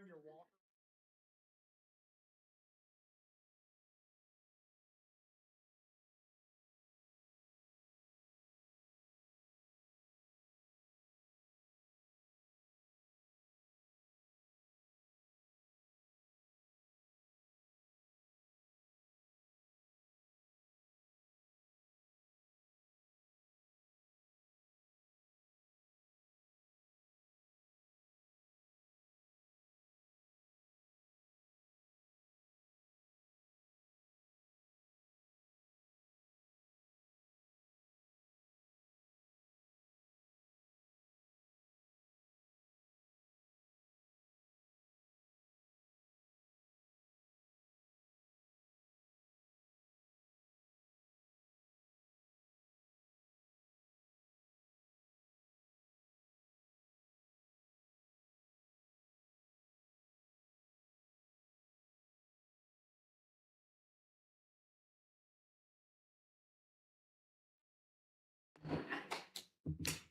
bring your walker.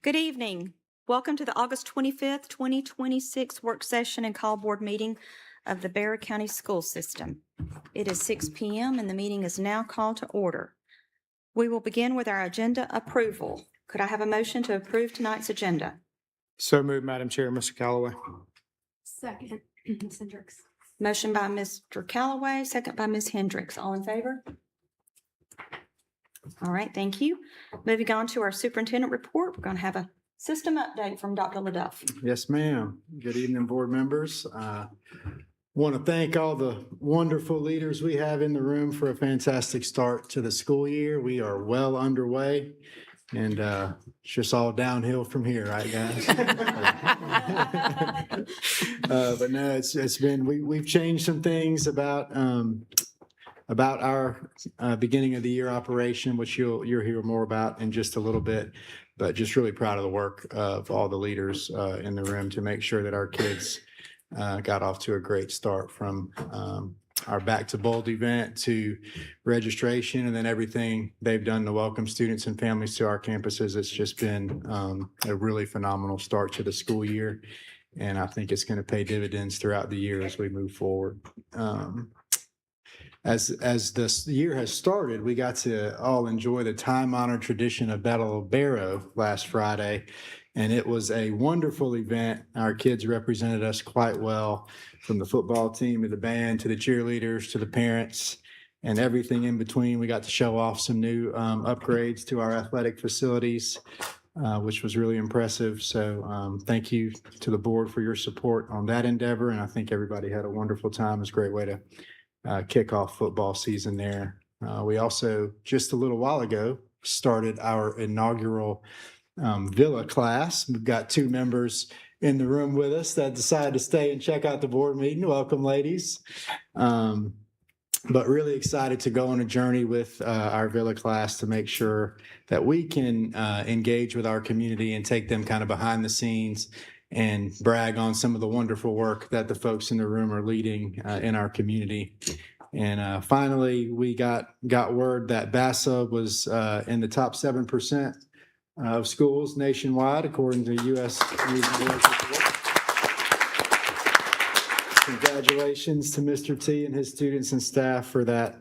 Good evening. Welcome to the August 25th, 2026 work session and call board meeting of the Bexar County School System. It is 6 p.m. and the meeting is now called to order. We will begin with our agenda approval. Could I have a motion to approve tonight's agenda? So moved, Madam Chair. Mr. Callaway. Second, Ms. Hendricks. Motion by Mr. Callaway, second by Ms. Hendricks. All in favor? All right, thank you. Moving on to our superintendent report, we're going to have a system update from Dr. LaDuff. Yes, ma'am. Good evening, board members. Want to thank all the wonderful leaders we have in the room for a fantastic start to the school year. We are well underway, and it's just all downhill from here, right, guys? But no, it's been, we've changed some things about our beginning of the year operation, which you'll hear more about in just a little bit. But just really proud of the work of all the leaders in the room to make sure that our kids got off to a great start, from our Back to Bold event to registration, and then everything they've done to welcome students and families to our campuses. It's just been a really phenomenal start to the school year, and I think it's going to pay dividends throughout the year as we move forward. As this year has started, we got to all enjoy the time-honored tradition of Battle of Barrow last Friday, and it was a wonderful event. Our kids represented us quite well, from the football team to the band to the cheerleaders to the parents and everything in between. We got to show off some new upgrades to our athletic facilities, which was really impressive. So thank you to the board for your support on that endeavor, and I think everybody had a wonderful time. It was a great way to kick off football season there. We also, just a little while ago, started our inaugural Villa class. We've got 2 members in the room with us that decided to stay and check out the board meeting. Welcome, ladies. But really excited to go on a journey with our Villa class to make sure that we can engage with our community and take them kind of behind the scenes and brag on some of the wonderful work that the folks in the room are leading in our community. And finally, we got word that BASA was in the top 7% of schools nationwide, according to U.S. News and World Report. Congratulations to Mr. T and his students and staff for that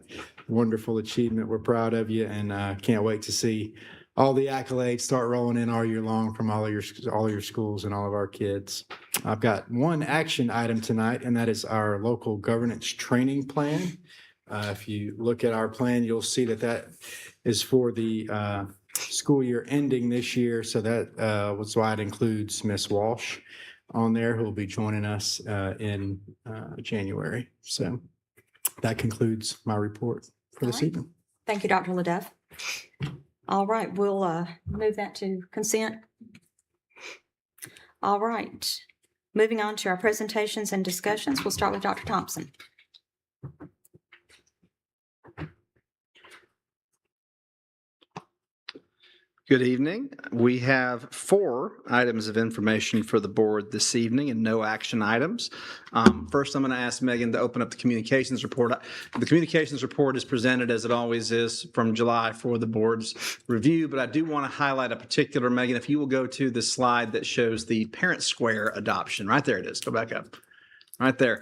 wonderful achievement. We're proud of you, and can't wait to see all the accolades start rolling in all year long from all of your schools and all of our kids. I've got one action item tonight, and that is our local governance training plan. If you look at our plan, you'll see that is for the school year ending this year. So that's why it includes Ms. Walsh on there, who will be joining us in January. So that concludes my report for this evening. Thank you, Dr. LaDuff. All right, we'll move that to consent. All right, moving on to our presentations and discussions. We'll start with Dr. Thompson. Good evening. We have 4 items of information for the board this evening and no action items. First, I'm going to ask Megan to open up the communications report. The communications report is presented, as it always is, from July for the board's review, but I do want to highlight a particular, Megan, if you will go to the slide that shows the Parent Square adoption. Right there it is. Go back up. Right there.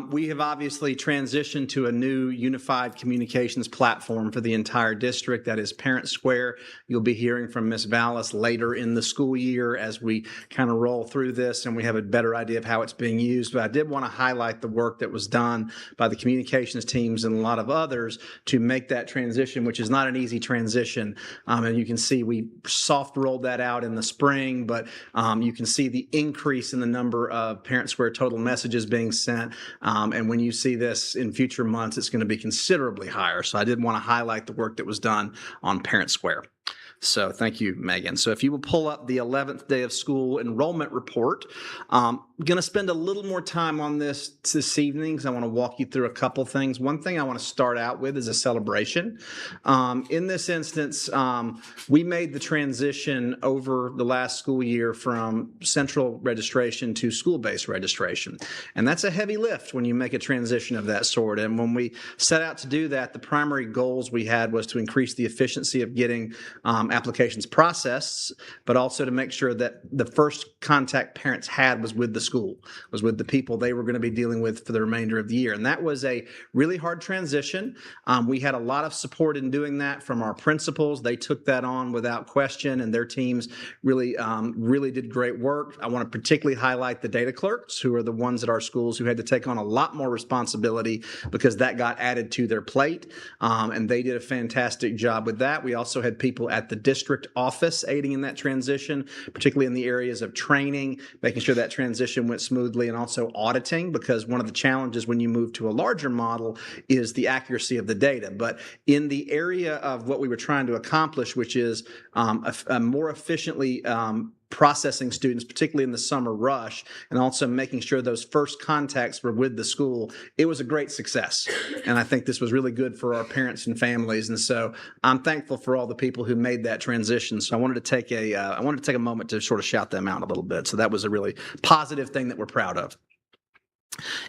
We have obviously transitioned to a new unified communications platform for the entire district. That is Parent Square. You'll be hearing from Ms. Vallis later in the school year as we kind of roll through this and we have a better idea of how it's being used. But I did want to highlight the work that was done by the communications teams and a lot of others to make that transition, which is not an easy transition. And you can see we soft rolled that out in the spring, but you can see the increase in the number of Parent Square total messages being sent. And when you see this in future months, it's going to be considerably higher. So I did want to highlight the work that was done on Parent Square. So thank you, Megan. So if you will pull up the 11th day of school enrollment report, I'm going to spend a little more time on this evening because I want to walk you through a couple things. One thing I want to start out with is a celebration. In this instance, we made the transition over the last school year from central registration to school-based registration. And that's a heavy lift when you make a transition of that sort. And when we set out to do that, the primary goals we had was to increase the efficiency of getting applications processed, but also to make sure that the first contact parents had was with the school, was with the people they were going to be dealing with for the remainder of the year. And that was a really hard transition. We had a lot of support in doing that from our principals. They took that on without question, and their teams really did great work. I want to particularly highlight the data clerks, who are the ones at our schools who had to take on a lot more responsibility because that got added to their plate, and they did a fantastic job with that. We also had people at the district office aiding in that transition, particularly in the areas of training, making sure that transition went smoothly, and also auditing, because one of the challenges when you move to a larger model is the accuracy of the data. But in the area of what we were trying to accomplish, which is a more efficiently processing students, particularly in the summer rush, and also making sure those first contacts were with the school, it was a great success. And I think this was really good for our parents and families. And so I'm thankful for all the people who made that transition. So I wanted to take a moment to sort of shout them out a little bit. So that was a really positive thing that we're proud of.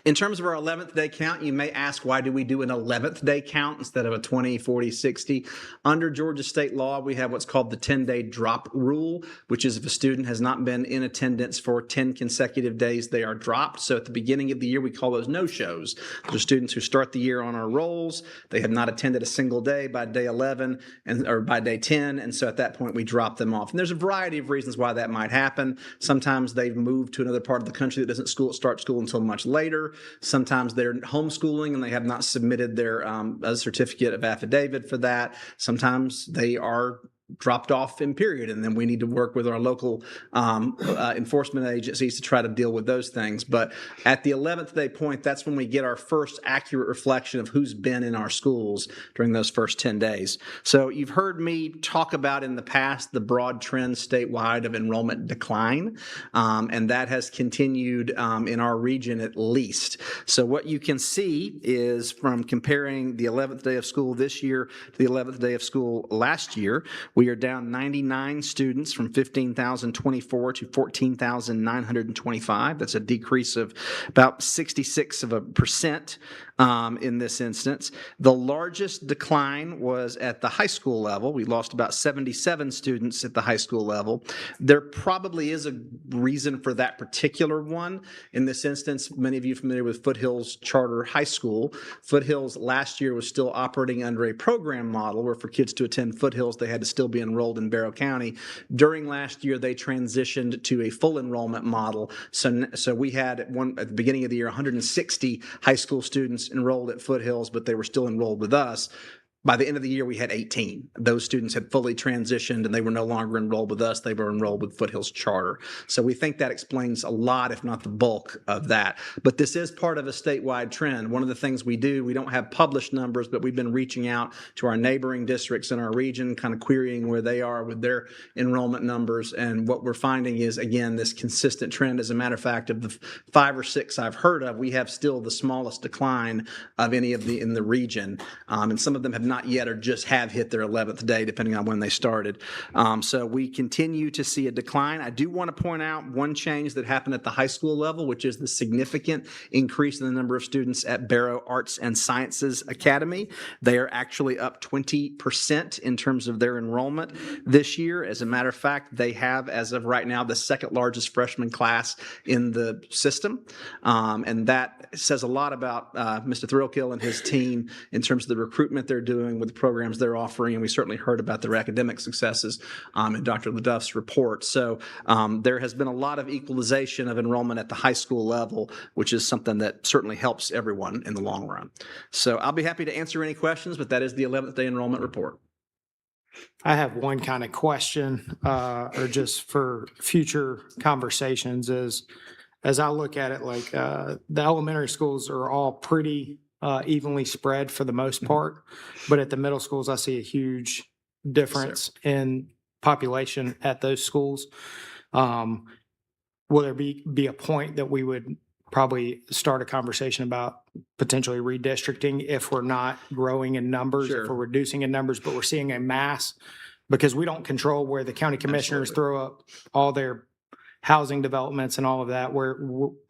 In terms of our 11th day count, you may ask, why do we do an 11th day count instead of a 20, 40, 60? Under Georgia state law, we have what's called the 10-day drop rule, which is if a student has not been in attendance for 10 consecutive days, they are dropped. So at the beginning of the year, we call those no-shows. Those are students who start the year on our rolls. They have not attended a single day by day 11 or by day 10. And so at that point, we drop them off. And there's a variety of reasons why that might happen. Sometimes they've moved to another part of the country that doesn't start school until much later. Sometimes they're homeschooling and they have not submitted their certificate of affidavit for that. Sometimes they are dropped off in period, and then we need to work with our local enforcement agencies to try to deal with those things. But at the 11th day point, that's when we get our first accurate reflection of who's been in our schools during those first 10 days. So you've heard me talk about in the past the broad trend statewide of enrollment decline, and that has continued in our region at least. So what you can see is from comparing the 11th day of school this year to the 11th day of school last year, we are down 99 students from 15,024 to 14,925. That's a decrease of about 66% in this instance. The largest decline was at the high school level. We lost about 77 students at the high school level. There probably is a reason for that particular one. In this instance, many of you are familiar with Foothills Charter High School. Foothills last year was still operating under a program model where for kids to attend Foothills, they had to still be enrolled in Barrow County. During last year, they transitioned to a full enrollment model. So we had at the beginning of the year 160 high school students enrolled at Foothills, but they were still enrolled with us. By the end of the year, we had 18. Those students had fully transitioned and they were no longer enrolled with us. They were enrolled with Foothills Charter. So we think that explains a lot, if not the bulk of that. But this is part of a statewide trend. One of the things we do, we don't have published numbers, but we've been reaching out to our neighboring districts in our region, kind of querying where they are with their enrollment numbers. And what we're finding is, again, this consistent trend. As a matter of fact, of the 5 or 6 I've heard of, we have still the smallest decline of any of in the region. And some of them have not not yet or just have hit their 11th day, depending on when they started. So we continue to see a decline. I do want to point out one change that happened at the high school level, which is the significant increase in the number of students at Barrow Arts and Sciences Academy. They are actually up 20% in terms of their enrollment this year. As a matter of fact, they have, as of right now, the second largest freshman class in the system. And that says a lot about Mr. Thrillkill and his team in terms of the recruitment they're doing with the programs they're offering. And we certainly heard about their academic successes in Dr. LeDuff's report. So there has been a lot of equalization of enrollment at the high school level, which is something that certainly helps everyone in the long run. So I'll be happy to answer any questions, but that is the 11th day enrollment report. I have one kind of question, or just for future conversations is, as I look at it, like, the elementary schools are all pretty evenly spread for the most part, but at the middle schools, I see a huge difference in population at those schools. Will there be a point that we would probably start a conversation about potentially redistricting if we're not growing in numbers, Sure. if we're reducing in numbers, but we're seeing a mass? Because we don't control where the county commissioners throw up all their housing developments and all of that,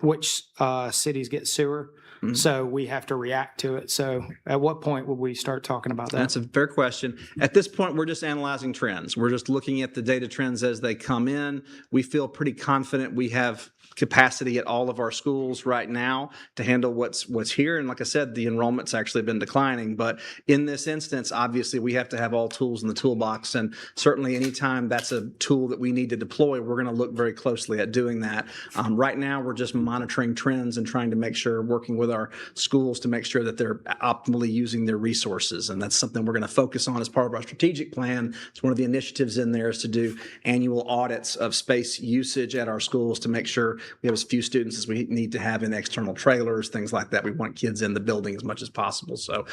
which cities get sewer. Mm-hmm. So we have to react to it. So at what point would we start talking about that? That's a fair question. At this point, we're just analyzing trends. We're just looking at the data trends as they come in. We feel pretty confident we have capacity at all of our schools right now to handle what's here. And like I said, the enrollment's actually been declining. But in this instance, obviously, we have to have all tools in the toolbox. And certainly anytime that's a tool that we need to deploy, we're going to look very closely at doing that. Right now, we're just monitoring trends and trying to make sure, working with our schools to make sure that they're optimally using their resources. And that's something we're going to focus on as part of our strategic plan. It's one of the initiatives in there is to do annual audits of space usage at our schools to make sure we have as few students as we need to have in external trailers, things like that. We want kids in the building as much as possible. So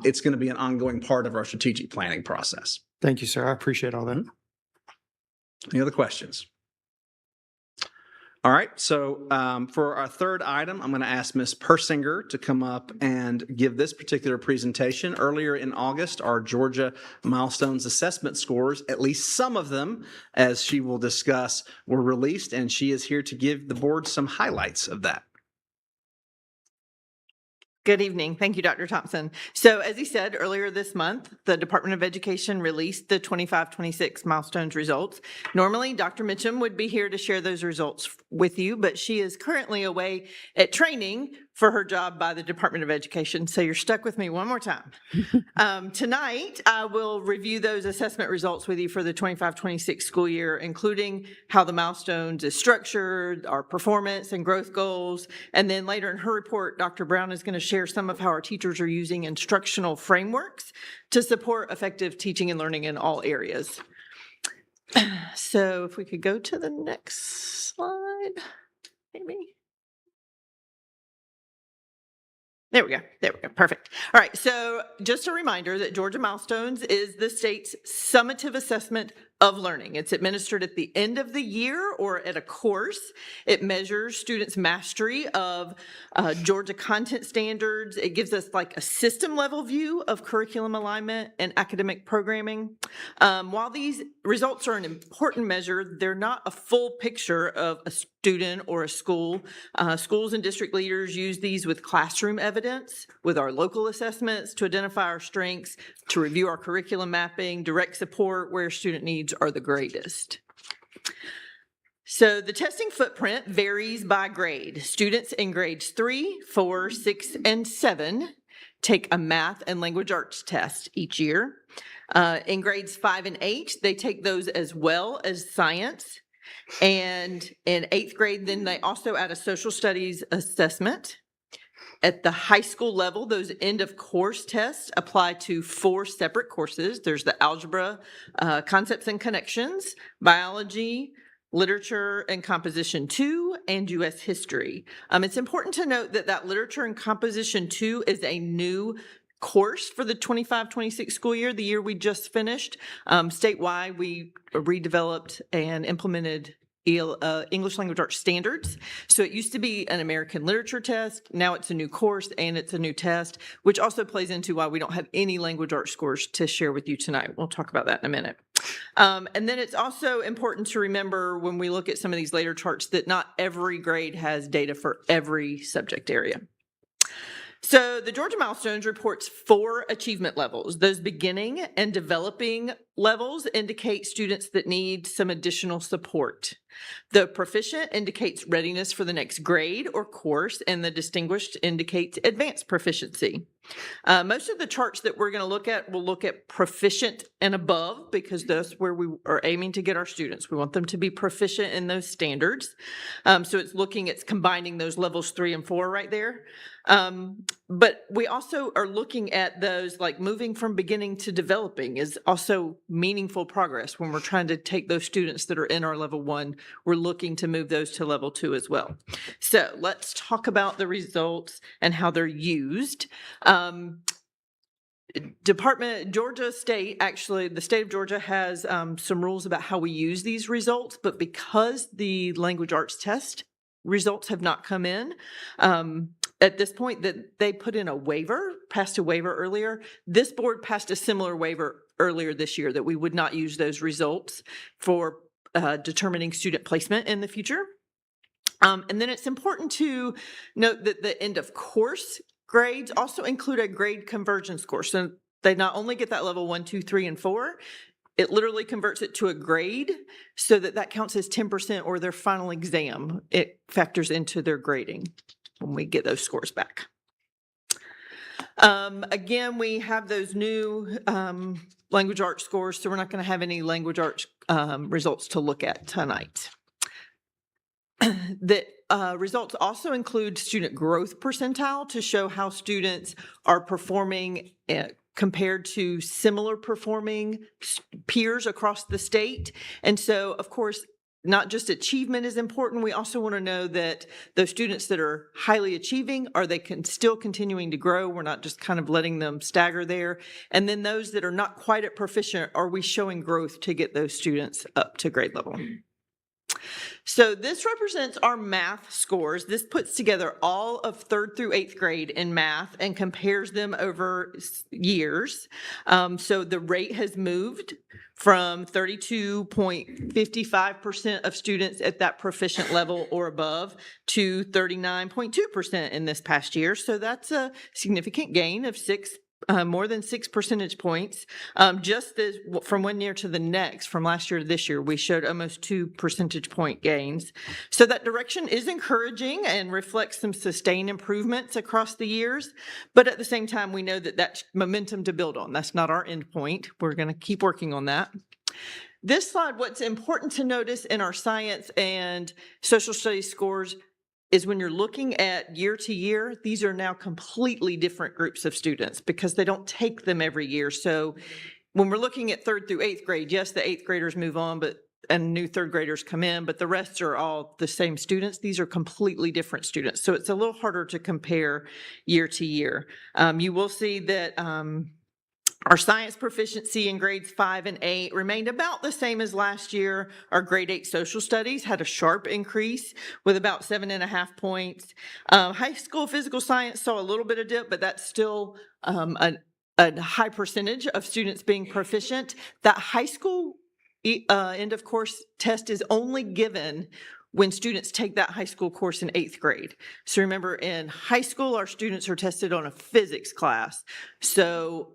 it's going to be an ongoing part of our strategic planning process. Thank you, sir. I appreciate all that. Any other questions? All right, so for our third item, I'm going to ask Ms. Persinger to come up and give this particular presentation. Earlier in August, our Georgia Milestones assessment scores, at least some of them, as she will discuss, were released, and she is here to give the board some highlights of that. Good evening. Thank you, Dr. Thompson. So as he said, earlier this month, the Department of Education released the 25-26 milestones results. Normally, Dr. Mitchum would be here to share those results with you, but she is currently away at training for her job by the Department of Education. So you're stuck with me one more time. Tonight, I will review those assessment results with you for the 25-26 school year, including how the milestones is structured, our performance and growth goals. And then later in her report, Dr. Brown is going to share some of how our teachers are using instructional frameworks to support effective teaching and learning in all areas. So if we could go to the next slide, maybe. There we go. There we go. Perfect. All right. So just a reminder that Georgia Milestones is the state's summative assessment of learning. It's administered at the end of the year or at a course. It measures students' mastery of Georgia content standards. It gives us like a system level view of curriculum alignment and academic programming. While these results are an important measure, they're not a full picture of a student or a school. Schools and district leaders use these with classroom evidence, with our local assessments to identify our strengths, to review our curriculum mapping, direct support where student needs are the greatest. So the testing footprint varies by grade. Students in grades 3, 4, 6, and 7 take a math and language arts test each year. In grades 5 and 8, they take those as well as science. And in 8th grade, then they also add a social studies assessment. At the high school level, those end of course tests apply to 4 separate courses. There's the algebra, concepts and connections, biology, literature and composition 2, and U.S. history. It's important to note that that literature and composition 2 is a new course for the 25-26 school year, the year we just finished. Statewide, we redeveloped and implemented English Language Arts Standards. So it used to be an American Literature test. Now it's a new course and it's a new test, which also plays into why we don't have any language arts scores to share with you tonight. We'll talk about that in a minute. And then it's also important to remember when we look at some of these later charts that not every grade has data for every subject area. So the Georgia Milestones reports 4 achievement levels. Those beginning and developing levels indicate students that need some additional support. The proficient indicates readiness for the next grade or course, and the distinguished indicates advanced proficiency. Most of the charts that we're going to look at will look at proficient and above because that's where we are aiming to get our students. We want them to be proficient in those standards. So it's combining those levels 3 and 4 right there. But we also are looking at those like moving from beginning to developing is also meaningful progress. When we're trying to take those students that are in our level 1, we're looking to move those to level 2 as well. So let's talk about the results and how they're used. Georgia State, actually, the state of Georgia has some rules about how we use these results, but because the language arts test results have not come in, at this point that they put in passed a waiver earlier. This board passed a similar waiver earlier this year that we would not use those results for determining student placement in the future. And then it's important to note that the end of course grades also include a grade conversion score. So they not only get that level 1, 2, 3, and 4, it literally converts it to a grade so that counts as 10% or their final exam. It factors into their grading when we get those scores back. Again, we have those new language arts scores, so we're not going to have any language arts results to look at tonight. The results also include student growth percentile to show how students are performing compared to similar performing peers across the state. And so, of course, not just achievement is important. We also want to know that those students that are highly achieving, are they still continuing to grow? We're not just kind of letting them stagger there. And then those that are not quite at proficient, are we showing growth to get those students up to grade level? So this represents our math scores. This puts together all of 3rd through 8th grade in math and compares them over years. So the rate has moved from 32.55% of students at that proficient level or above to 39.2% in this past year. So that's a significant gain of more than 6 percentage points. From one year to the next, from last year to this year, we showed almost 2 percentage point gains. So that direction is encouraging and reflects some sustained improvements across the years. But at the same time, we know that that's momentum to build on. That's not our end point. We're going to keep working on that. This slide, what's important to notice in our science and social studies scores is when you're looking at year to year, these are now completely different groups of students because they don't take them every year. So when we're looking at 3rd through 8th grade, yes, the 8th graders move on, and new 3rd graders come in, but the rest are all the same students. These are completely different students. So it's a little harder to compare year to year. You will see that our science proficiency in grades 5 and 8 remained about the same as last year. Our grade 8 social studies had a sharp increase with about 7.5 points. High school physical science saw a little bit of dip, but that's still a high percentage of students being proficient. That high school end of course test is only given when students take that high school course in 8th grade. So remember, in high school, our students are tested on a physics class. So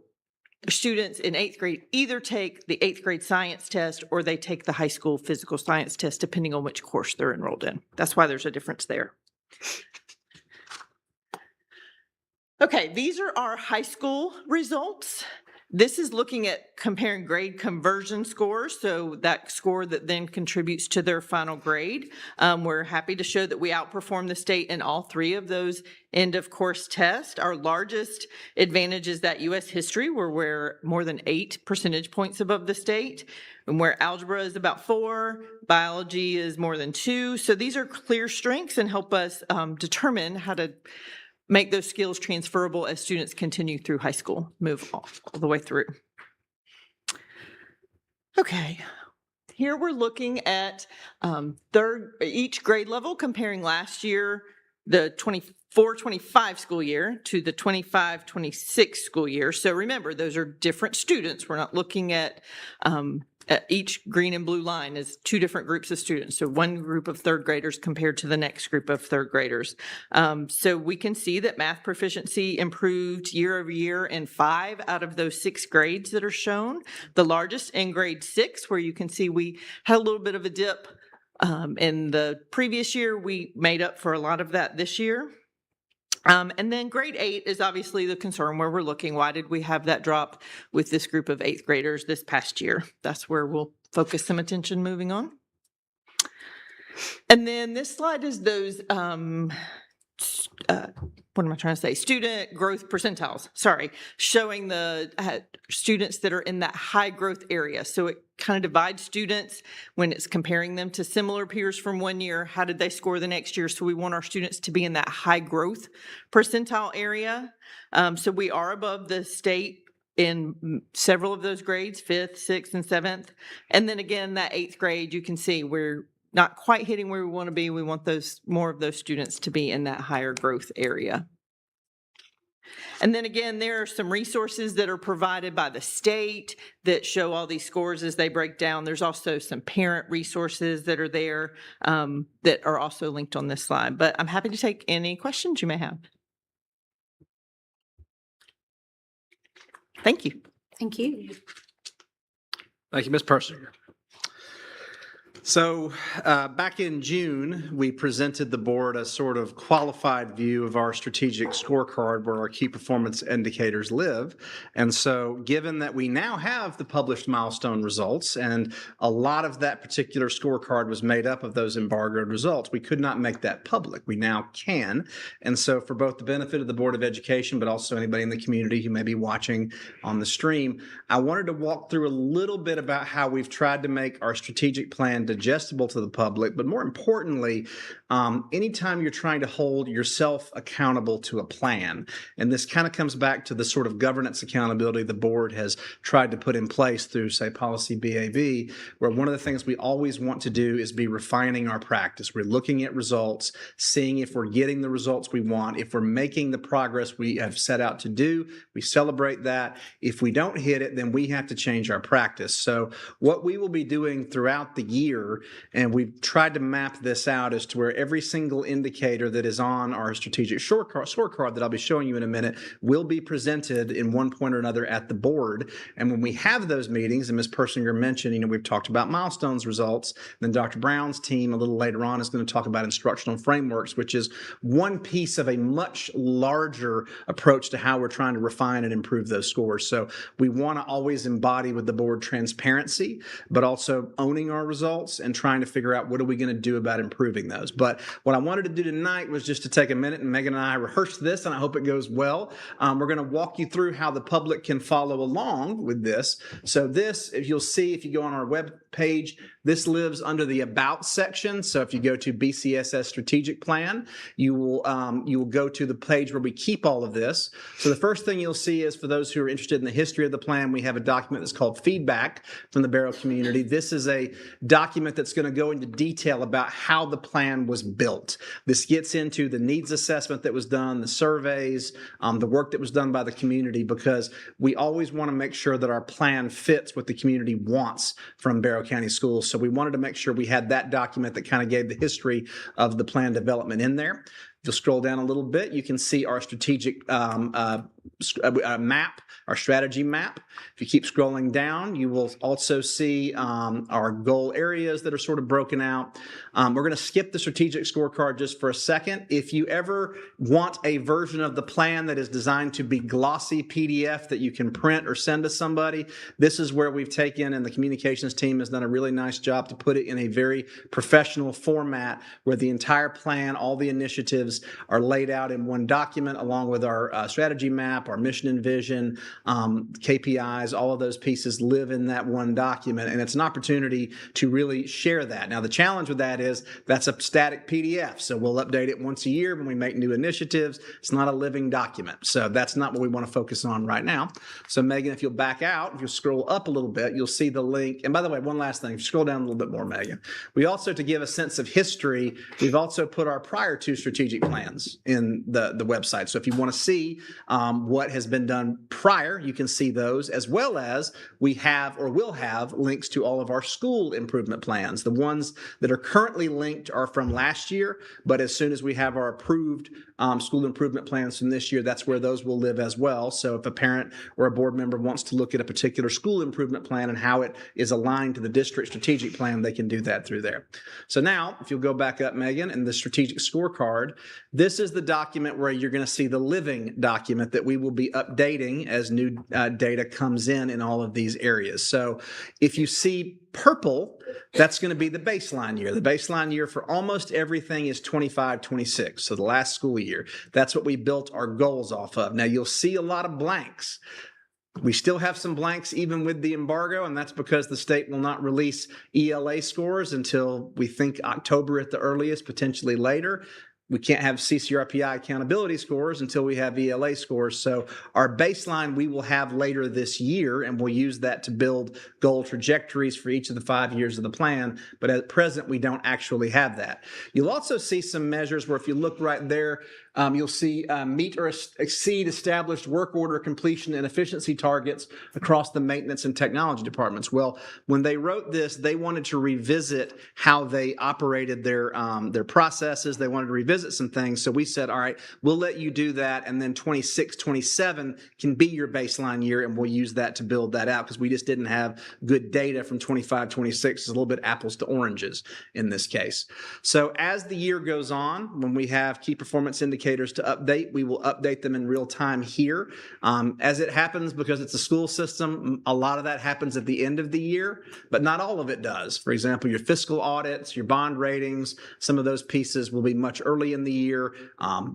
students in 8th grade either take the 8th grade science test or they take the high school physical science test, depending on which course they're enrolled in. That's why there's a difference there. Okay, these are our high school results. This is looking at comparing grade conversion scores, so that score that then contributes to their final grade. We're happy to show that we outperform the state in all 3 of those end of course tests. Our largest advantage is that U.S. history, where we're more than 8 percentage points above the state, and where algebra is about 4, biology is more than 2. So these are clear strengths and help us determine how to make those skills transferable as students continue through high school, move all the way through. Okay. Here we're looking at each grade level, comparing last year, the 24-25 school year to the 25-26 school year. So remember, those are different students. We're not looking at each green and blue line as two different groups of students. So one group of third graders compared to the next group of third graders. So we can see that math proficiency improved year over year in 5 out of those 6 grades that are shown. The largest in grade 6, where you can see we had a little bit of a dip in the previous year. We made up for a lot of that this year. And then grade 8 is obviously the concern where we're looking, why did we have that drop with this group of 8th graders this past year? That's where we'll focus some attention moving on. And then this slide is those, what am I trying to say? Student growth percentiles, sorry, showing the students that are in that high growth area. So it kind of divides students when it's comparing them to similar peers from one year. How did they score the next year? So we want our students to be in that high growth percentile area. So we are above the state in several of those grades, 5th, 6th, and 7th. And then again, that 8th grade, you can see we're not quite hitting where we want to be. We want more of those students to be in that higher growth area. And then again, there are some resources that are provided by the state that show all these scores as they break down. There's also some parent resources that are there that are also linked on this slide. But I'm happy to take any questions you may have. Thank you. Thank you. Thank you, Ms. Persinger. So back in June, we presented the board a sort of qualified view of our strategic scorecard where our key performance indicators live. And so given that we now have the published milestone results and a lot of that particular scorecard was made up of those embargoed results, we could not make that public. We now can. And so for both the benefit of the Board of Education, but also anybody in the community who may be watching on the stream, I wanted to walk through a little bit about how we've tried to make our strategic plan digestible to the public, but more importantly, anytime you're trying to hold yourself accountable to a plan, and this kind of comes back to the sort of governance accountability the board has tried to put in place through, say, policy BAV, where one of the things we always want to do is be refining our practice. We're looking at results, seeing if we're getting the results we want, if we're making the progress we have set out to do, we celebrate that. If we don't hit it, then we have to change our practice. So what we will be doing throughout the year, and we've tried to map this out as to where every single indicator that is on our strategic scorecard that I'll be showing you in a minute will be presented in one point or another at the board. And when we have those meetings, and Ms. Persinger mentioned, we've talked about milestones results, then Dr. Brown's team a little later on is going to talk about instructional frameworks, which is one piece of a much larger approach to how we're trying to refine and improve those scores. So we want to always embody with the board transparency, but also owning our results and trying to figure out what are we going to do about improving those. But what I wanted to do tonight was just to take a minute, and Megan and I rehearsed this, and I hope it goes well. We're going to walk you through how the public can follow along with this. So this, if you'll see, if you go on our web page, this lives under the About section. So if you go to BCSS Strategic Plan, you will go to the page where we keep all of this. So the first thing you'll see is, for those who are interested in the history of the plan, we have a document that's called Feedback from the Barrow community. This is a document that's going to go into detail about how the plan was built. This gets into the needs assessment that was done, the surveys, the work that was done by the community, because we always want to make sure that our plan fits what the community wants from Barrow County Schools. So we wanted to make sure we had that document that kind of gave the history of the plan development in there. If you'll scroll down a little bit, you can see our strategic map, our strategy map. If you keep scrolling down, you will also see our goal areas that are sort of broken out. We're going to skip the strategic scorecard just for a second. If you ever want a version of the plan that is designed to be glossy PDF that you can print or send to somebody, this is where we've taken, and the communications team has done a really nice job to put it in a very professional format where the entire plan, all the initiatives are laid out in one document along with our strategy map roadmap, our mission and vision, KPIs, all of those pieces live in that one document. And it's an opportunity to really share that. Now, the challenge with that is that's a static PDF. So we'll update it once a year when we make new initiatives. It's not a living document. So that's not what we want to focus on right now. So Megan, if you'll back out, if you'll scroll up a little bit, you'll see the link. And by the way, one last thing, scroll down a little bit more, Megan. We also, to give a sense of history, we've also put our prior two strategic plans in the website. So if you want to see what has been done prior, you can see those, as well as we have or will have links to all of our school improvement plans. The ones that are currently linked are from last year, but as soon as we have our approved school improvement plans from this year, that's where those will live as well. So if a parent or a board member wants to look at a particular school improvement plan and how it is aligned to the district strategic plan, they can do that through there. So now, if you'll go back up, Megan, and the strategic scorecard, this is the document where you're going to see the living document that we will be updating as new data comes in all of these areas. So if you see purple, that's going to be the baseline year. The baseline year for almost everything is 25-26, so the last school year. That's what we built our goals off of. Now, you'll see a lot of blanks. We still have some blanks even with the embargo, and that's because the state will not release ELA scores until we think October at the earliest, potentially later. We can't have CCRPI accountability scores until we have ELA scores. So our baseline we will have later this year, and we'll use that to build goal trajectories for each of the 5 years of the plan. But at present, we don't actually have that. You'll also see some measures where if you look right there, you'll see meet or exceed established work order completion and efficiency targets across the maintenance and technology departments. Well, when they wrote this, they wanted to revisit how they operated their processes. They wanted to revisit some things. So we said, all right, we'll let you do that. And then 26, 27 can be your baseline year. And we'll use that to build that out because we just didn't have good data from 25, 26. It's a little bit apples to oranges in this case. So as the year goes on, when we have key performance indicators to update, we will update them in real time here. As it happens, because it's a school system, a lot of that happens at the end of the year, but not all of it does. For example, your fiscal audits, your bond ratings, some of those pieces will be much early in the year.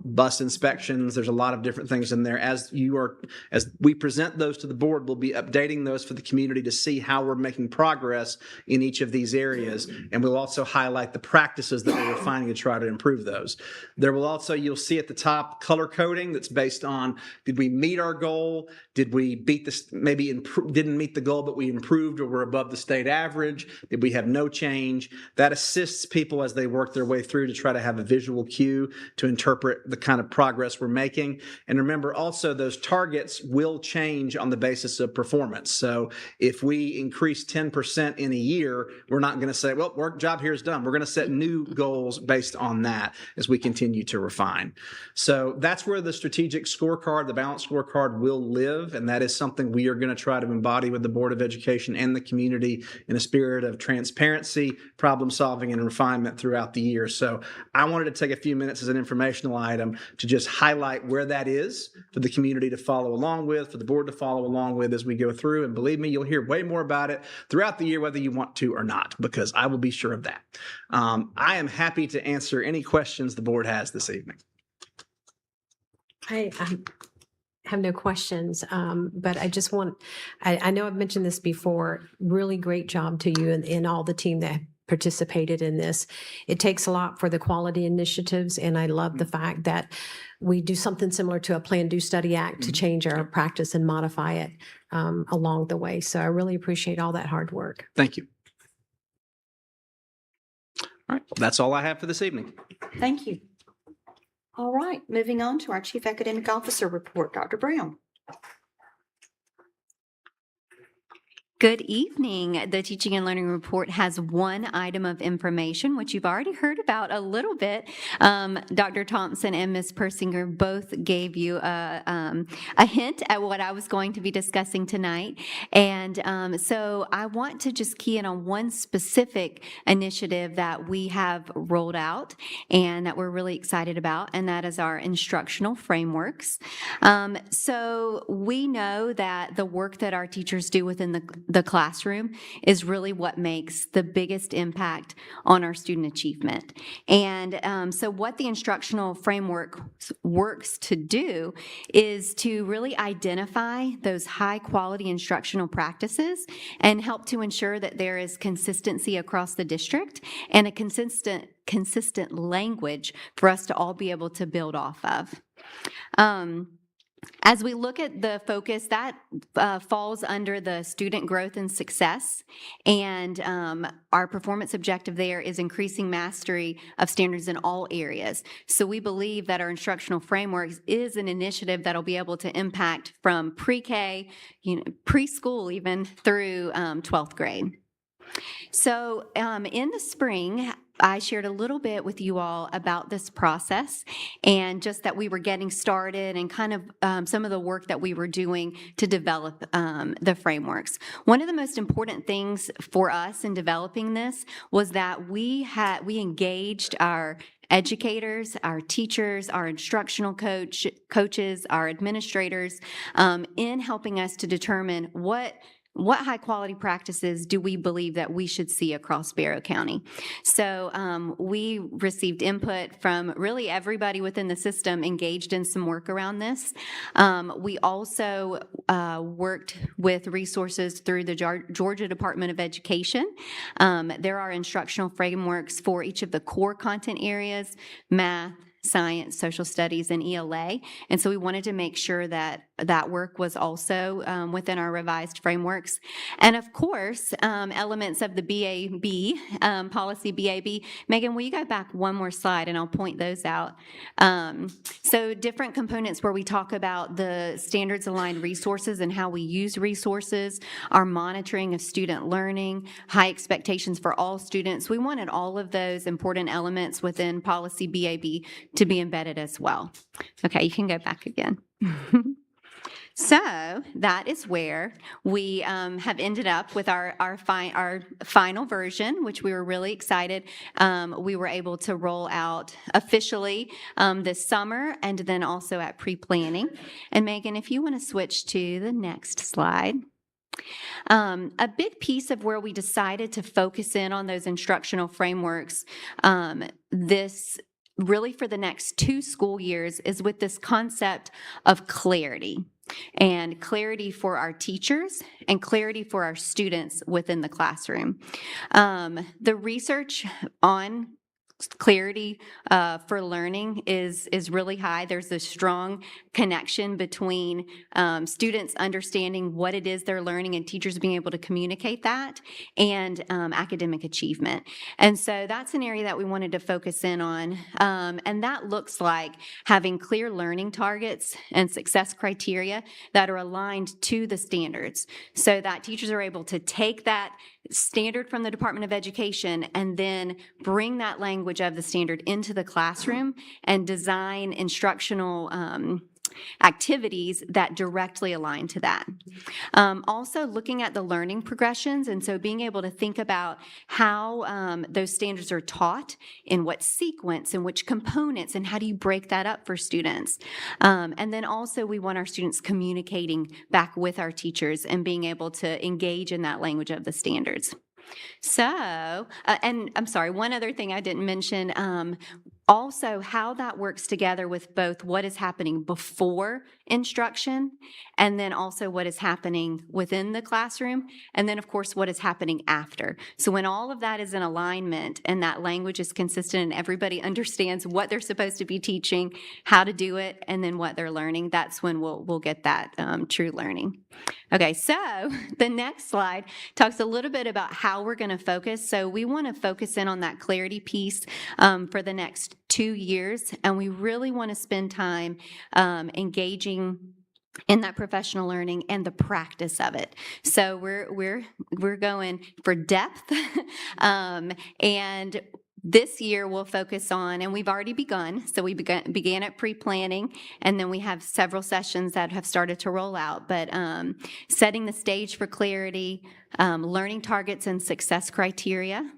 Bus inspections, there's a lot of different things in there. As we present those to the board, we'll be updating those for the community to see how we're making progress in each of these areas. And we'll also highlight the practices that we're refining to try to improve those. There will also, you'll see at the top color coding that's based on, did we meet our goal? Did we beat this, maybe didn't meet the goal, but we improved or we're above the state average? Did we have no change? That assists people as they work their way through to try to have a visual cue to interpret the kind of progress we're making. And remember also those targets will change on the basis of performance. So if we increase 10% in a year, we're not going to say, well, work job here is done. We're going to set new goals based on that as we continue to refine. So that's where the strategic scorecard, the balanced scorecard will live. And that is something we are going to try to embody with the Board of Education and the community in a spirit of transparency, problem solving, and refinement throughout the year. So I wanted to take a few minutes as an informational item to just highlight where that is for the community to follow along with, for the board to follow along with as we go through. And believe me, you'll hear way more about it throughout the year, whether you want to or not, because I will be sure of that. I am happy to answer any questions the board has this evening. I have no questions, but I just I know I've mentioned this before, really great job to you and all the team that participated in this. It takes a lot for the quality initiatives, and I love the fact that we do something similar to a Plan, Do, Study, Act to change our practice and modify it along the way. So I really appreciate all that hard work. Thank you. All right, that's all I have for this evening. Thank you. All right, moving on to our Chief Academic Officer report, Dr. Brown. Good evening. The Teaching and Learning Report has one item of information, which you've already heard about a little bit. Dr. Thompson and Ms. Persinger both gave you a hint at what I was going to be discussing tonight. And so I want to just key in on one specific initiative that we have rolled out and that we're really excited about, and that is our instructional frameworks. So we know that the work that our teachers do within the classroom is really what makes the biggest impact on our student achievement. And so what the instructional framework works to do is to really identify those high-quality instructional practices and help to ensure that there is consistency across the district and a consistent language for us to all be able to build off of. As we look at the focus, that falls under the student growth and success, and our performance objective there is increasing mastery of standards in all areas. So we believe that our instructional framework is an initiative that'll be able to impact from pre-K, preschool even, through 12th grade. So in the spring, I shared a little bit with you all about this process and just that we were getting started and kind of some of the work that we were doing to develop the frameworks. One of the most important things for us in developing this was that we engaged our educators, our teachers, our instructional coaches, our administrators in helping us to determine what high quality practices do we believe that we should see across Barrow County. So we received input from really everybody within the system engaged in some work around this. We also worked with resources through the Georgia Department of Education. There are instructional frameworks for each of the core content areas: math, science, social studies, and ELA. And so we wanted to make sure that that work was also within our revised frameworks. And of course, elements of the BAB, policy BAB. Megan, will you go back one more slide and I'll point those out. So different components where we talk about the standards aligned resources and how we use resources, our monitoring of student learning, high expectations for all students. We wanted all of those important elements within policy BAB to be embedded as well. Okay, you can go back again. So that is where we have ended up with our final version, which we were really excited. We were able to roll out officially this summer and then also at pre-planning. And Megan, if you want to switch to the next slide. A big piece of where we decided to focus in on those instructional frameworks, this really for the next 2 school years, is with this concept of clarity. And clarity for our teachers and clarity for our students within the classroom. The research on clarity for learning is really high. There's a strong connection between students understanding what it is they're learning and teachers being able to communicate that, and academic achievement. And so that's an area that we wanted to focus in on. And that looks like having clear learning targets and success criteria that are aligned to the standards, so that teachers are able to take that standard from the Department of Education and then bring that language of the standard into the classroom and design instructional activities that directly align to that. Also looking at the learning progressions, and so being able to think about how those standards are taught, in what sequence, and which components, and how do you break that up for students. And then also we want our students communicating back with our teachers and being able to engage in that language of the standards. So, and I'm sorry, one other thing I didn't mention, also how that works together with both what is happening before instruction and then also what is happening within the classroom, and then of course what is happening after. So when all of that is in alignment and that language is consistent and everybody understands what they're supposed to be teaching, how to do it, and then what they're learning, that's when we'll get that true learning. Okay, so the next slide talks a little bit about how we're going to focus. So we want to focus in on that clarity piece for the next 2 years, and we really want to spend time engaging in that professional learning and the practice of it. So we're going for depth, and this year we'll focus on, and we've already begun, so we began at pre-planning, and then we have several sessions that have started to roll out, but setting the stage for clarity, learning targets and success criteria,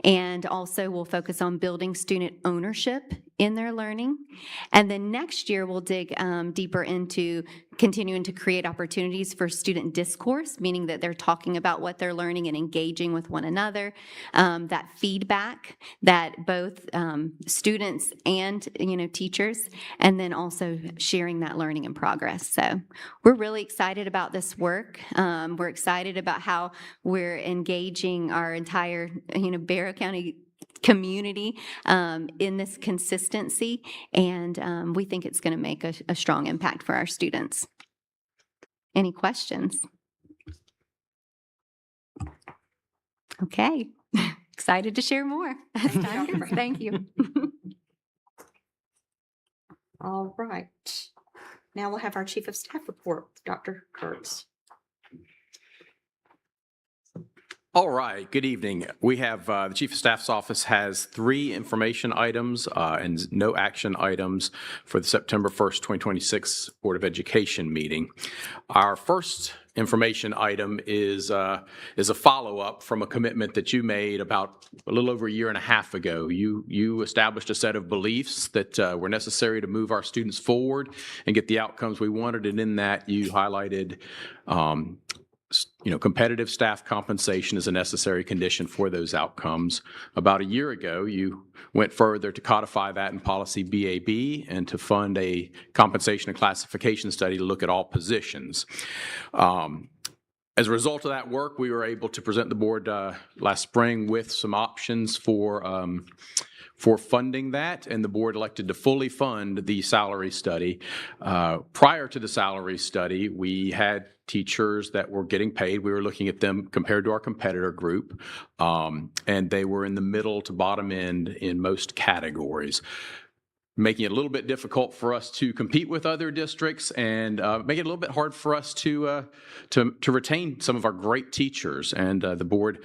And also, we'll focus on building student ownership in their learning. And then next year, we'll dig deeper into continuing to create opportunities for student discourse, meaning that they're talking about what they're learning and engaging with one another. That feedback that both students and teachers, and then also sharing that learning in progress. So we're really excited about this work. We're excited about how we're engaging our entire Barrow County community in this consistency, and we think it's going to make a strong impact for our students. Any questions? Okay, excited to share more. as time goes. Thank you. All right. Now we'll have our Chief of Staff report, Dr. Kurtz. All right, good evening. We have, the Chief of Staff's office has 3 information items and no action items for the September 1st, 2026 Board of Education meeting. Our first information item is a follow-up from a commitment that you made about a little over a year and a half ago. You established a set of beliefs that were necessary to move our students forward and get the outcomes we wanted, and in that you highlighted competitive staff compensation is a necessary condition for those outcomes. About a year ago, you went further to codify that in policy BAB and to fund a compensation and classification study to look at all positions. As a result of that work, we were able to present the board last spring with some options for funding that, and the board elected to fully fund the salary study. Prior to the salary study, we had teachers that were getting paid. We were looking at them compared to our competitor group, and they were in the middle to bottom end in most categories, making it a little bit difficult for us to compete with other districts and make it a little bit hard for us to retain some of our great teachers. And the board,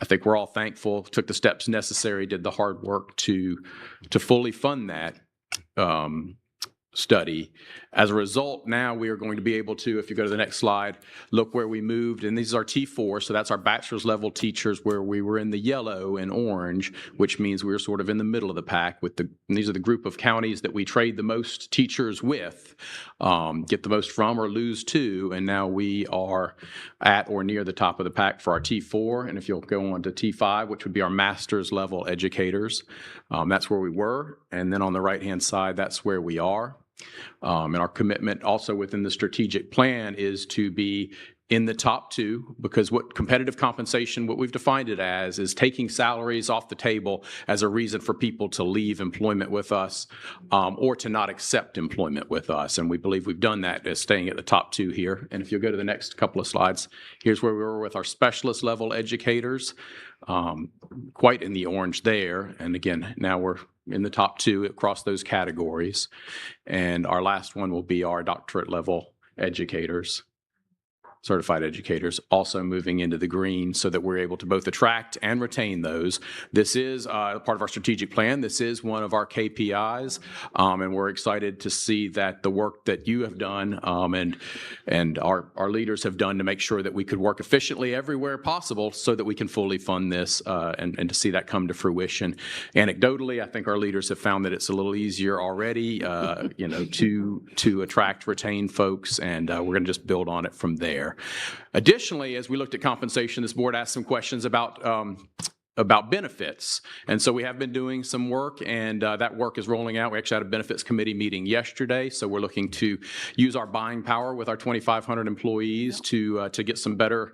I think we're all thankful, took the steps necessary, did the hard work to fully fund that study. As a result, now we are going to be able to, if you go to the next slide, look where we moved. And these are T4, so that's our bachelor's level teachers where we were in the yellow and orange, which means we were sort of in the middle of the pack with and these are the group of counties that we trade the most teachers with, get the most from or lose to, and now we are at or near the top of the pack for our T4. And if you'll go on to T5, which would be our master's level educators, that's where we were. And then on the right-hand side, that's where we are. And our commitment also within the strategic plan is to be in the top 2, because what competitive compensation, what we've defined it as, is taking salaries off the table as a reason for people to leave employment with us or to not accept employment with us. And we believe we've done that as staying at the top 2 here. And if you'll go to the next couple of slides, here's where we were with our specialist level educators, quite in the orange there. And again, now we're in the top 2 across those categories. And our last one will be our doctorate level educators, certified educators, also moving into the green so that we're able to both attract and retain those. This is part of our strategic plan. This is one of our KPIs, and we're excited to see that the work that you have done and our leaders have done to make sure that we could work efficiently everywhere possible so that we can fully fund this and to see that come to fruition. Anecdotally, I think our leaders have found that it's a little easier already, to attract, retain folks, and we're going to just build on it from there. Additionally, as we looked at compensation, this board asked some questions about benefits. And so we have been doing some work, and that work is rolling out. We actually had a benefits committee meeting yesterday, so we're looking to use our buying power with our 2,500 employees to get some better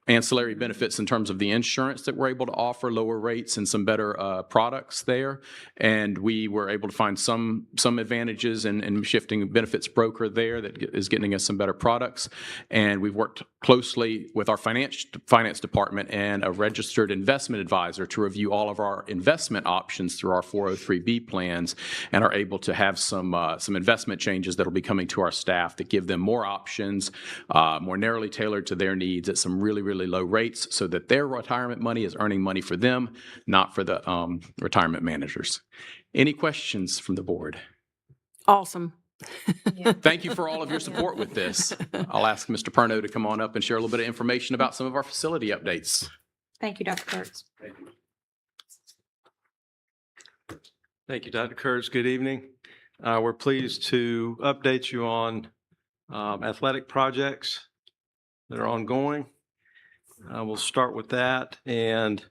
ancillary benefits in terms of the insurance that we're able to offer, lower rates, and some better products there. And we were able to find some advantages in shifting benefits broker there that is getting us some better products. And we've worked closely with our finance department and a registered investment advisor to review all of our investment options through our 403B plans, and are able to have some investment changes that will be coming to our staff that give them more options, more narrowly tailored to their needs at some really low rates, so that their retirement money is earning money for them, not for the retirement managers. Any questions from the board? Awesome. Thank you for all of your support with this. I'll ask Mr. Perno to come on up and share a little bit of information about some of our facility updates. Thank you, Dr. Kurtz. Thank you, Dr. Kurtz. Good evening. We're pleased to update you on athletic projects that are ongoing. We'll start with that. And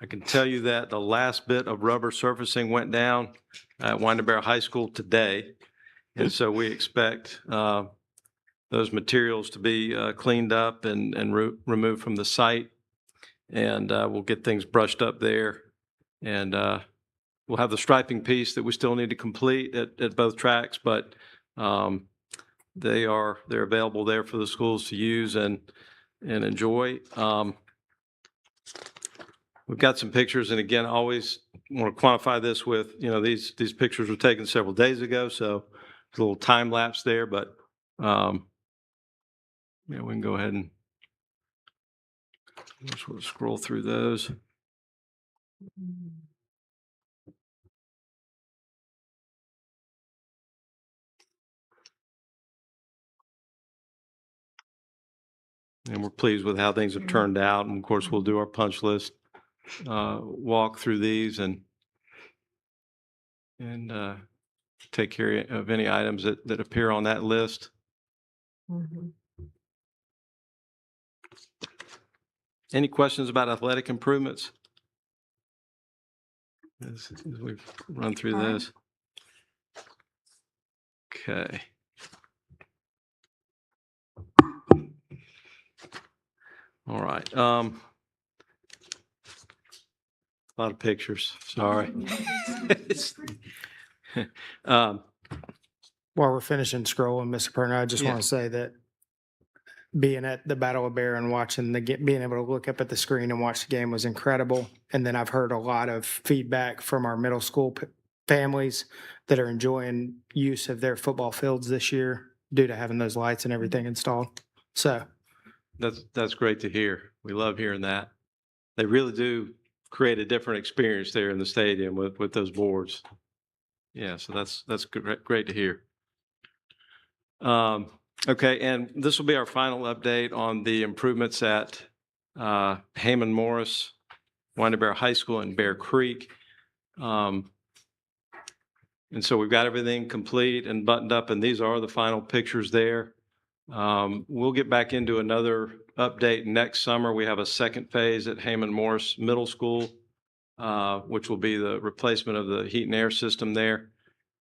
I can tell you that the last bit of rubber surfacing went down at Windermere High School today. And so we expect those materials to be cleaned up and removed from the site. And we'll get things brushed up there. And we'll have the striping piece that we still need to complete at both tracks, but they're available there for the schools to use and enjoy. We've got some pictures, and again, I always want to quantify this with, these pictures were taken several days ago, so there's a little time lapse there, but we can go ahead and sort of scroll through those. And we're pleased with how things have turned out. And of course, we'll do our punch list, walk through these and take care of any items that appear on that list. Mhm. Any questions about athletic improvements? As we run through All right. this. Okay. All right. A lot of pictures. Sorry. While we're finishing scrolling, Mr. Perna, I just Yeah. want to say that being at the Battle of Bear and watching being able to look up at the screen and watch the game was incredible. And then I've heard a lot of feedback from our middle school families that are enjoying use of their football fields this year due to having those lights and everything installed. So That's great to hear. We love hearing that. They really do create a different experience there in the stadium with those boards. Yeah, so that's great to hear. Okay, and this will be our final update on the improvements at Heyman Morris, Windermere High School, and Bear Creek. And so we've got everything complete and buttoned up, and these are the final pictures there. We'll get back into another update next summer. We have a second phase at Heyman Morris Middle School, which will be the replacement of the heat and air system there.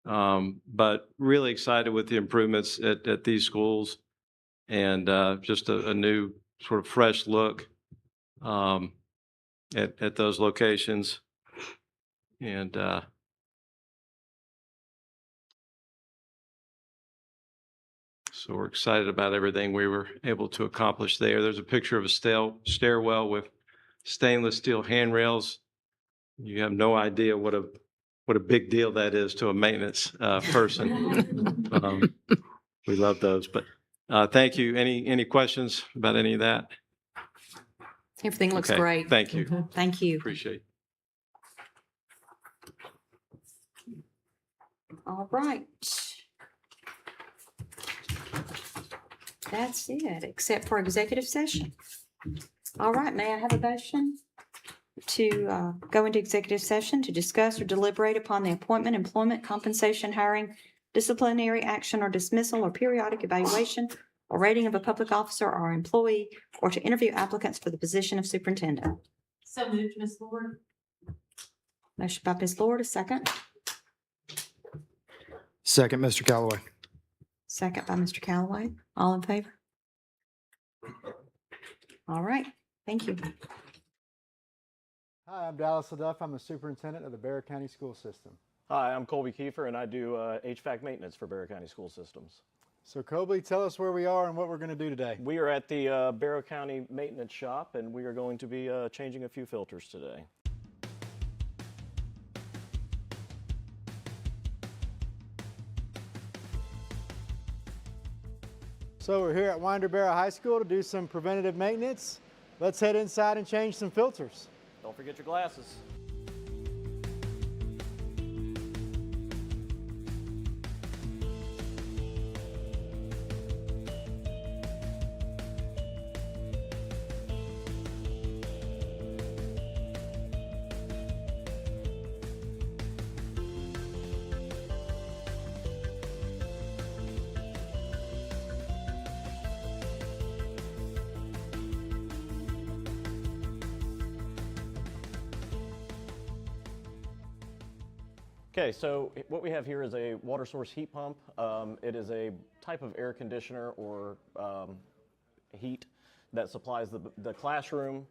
But really excited with the improvements at these schools and just a new sort of fresh look at those locations. And so we're excited about everything we were able to accomplish there. There's a picture of a stairwell with stainless steel handrails. You have no idea what a big deal that is to a maintenance person. We love those, but thank you. Any questions about any of that? Everything looks Okay, great. thank you. Thank you. Appreciate it. All right. That's it, except for executive session. All right, may I have a motion to go into executive session to discuss or deliberate upon the appointment, employment, compensation, hiring, disciplinary action or dismissal or periodic evaluation or rating of a public officer or employee, or to interview applicants for the position of superintendent? So moved, Ms. Lord. Motion by Ms. Lord, a second. second, Mr. Callaway. Second by Mr. Callaway. All in favor? All right, thank you. Hi, I'm Dallas LaDuff. I'm the superintendent of the Bear County School System. Hi, I'm Colby Kiefer, and I do HVAC maintenance for Barrow County School Systems. So Colby, tell us where we are and what we're going to do today. We are at the Barrow County Maintenance Shop, and we are going to be changing a few filters today. So we're here at Windermere High School to do some preventative maintenance. Let's head inside and change some filters. Don't forget your glasses. Okay, so what we have here is a water source heat pump. It is a type of air conditioner or heat that supplies the classroom.